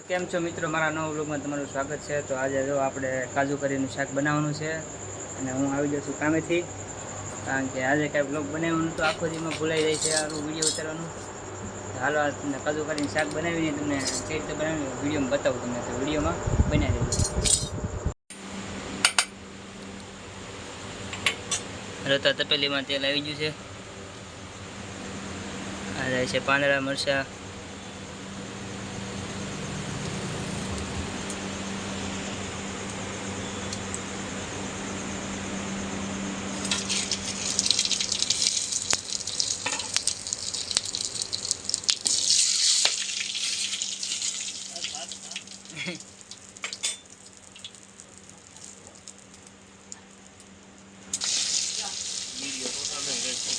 કેમ છો મિત્રો, મારા નવા વ્લોગમાં તમારું સ્વાગત છે। તો આજે જો આપણે કાજુ કરીનું શાક બનાવવાનું છે અને હું આવી જઉં છું કામેથી, કારણ કે આજે કાંઈ વ્લોગ બનાવવાનું તો આખો દીમાં ભૂલાઈ જાય છે આનું વિડીયો ઉતારવાનું। હાલો તમને કાજુ કરીને શાક બનાવીને તમને કઈ રીતે બનાવીને વિડીયોમાં બતાવું તમને, તો વિડીયોમાં બનાવી દેજો। રતા તપેલીમાં તેલ આવી ગયું છે, આ જાય છે પાંદડા મરચાં,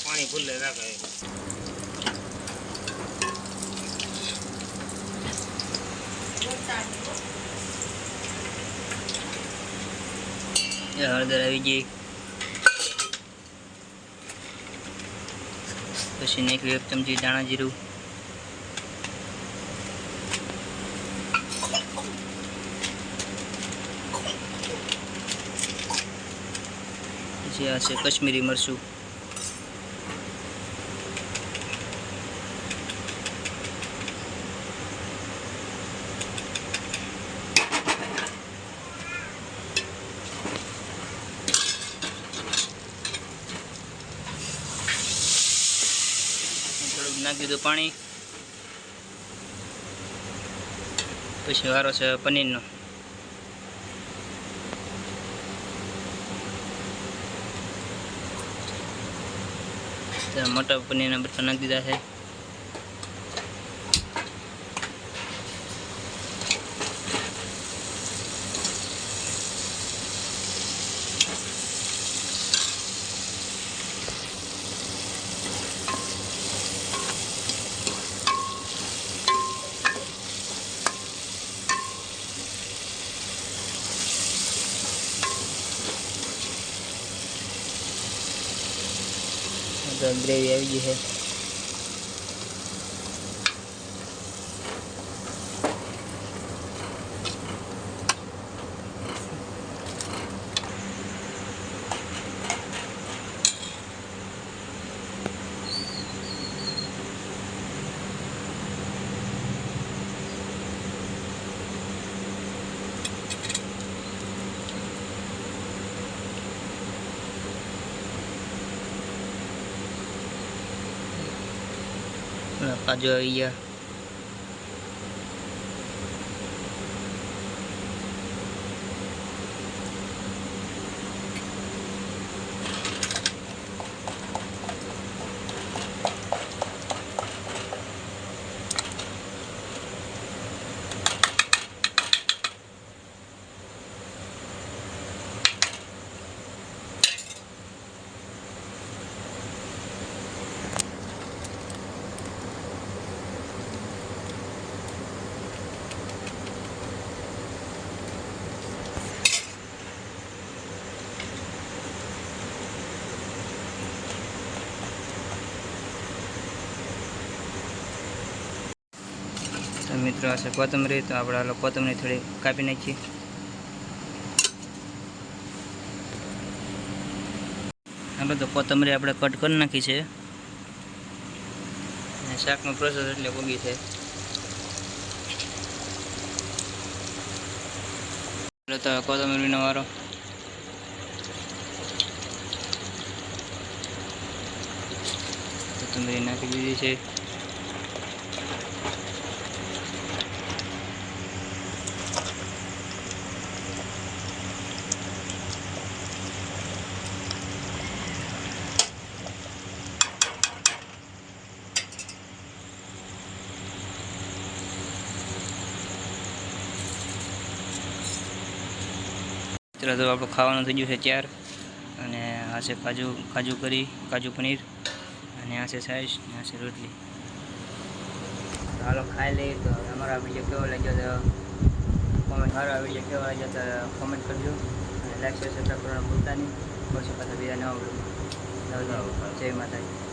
પાણી ફૂલે રાખે હળદર આવી ગઈ, પછી નાખ્યું 1 ચમચી ધાણા જીરું, પછી આ છે કશ્મીરી મરચું, નાખી દીધું પાણી, પછી વારો છે પનીરનો, મોટા પનીરના બટકા નાખી દીધા છે, ગ્રેવી આવી ગઈ છે, કાજુ આવી ગયા, મિત્રો આ છે કોથમરી, તો આપણે હાલો કોથમરી થોડી કાપી નાખીએ। હાલો તો કોથમરી આપણે કટ કરી નાખી છે, અને શાકનો પ્રોસેસ એટલે પૂગી છે। હાલો તો કોથમરીનો વારો, કોથમરી નાખી દીધી છે, તો આપણું ખાવાનું થઈ ગયું છે તૈયાર, અને આ છે કાજુ કરી, કાજુ પનીર, અને આ છે સાઈઝ, અને આ છે રોટલી। હાલો ખાઈ લઈએ। તો અમારા વિડીયો કેવો લાગ્યો તો કોમેન્ટ કરજો, અને લાઈક શેર સબસ્ક્રાઈબ કરવાનું ભૂલતા નહીં। મળશું પાછા બીજા નવા વ્લોગમાં। જય માતાજી।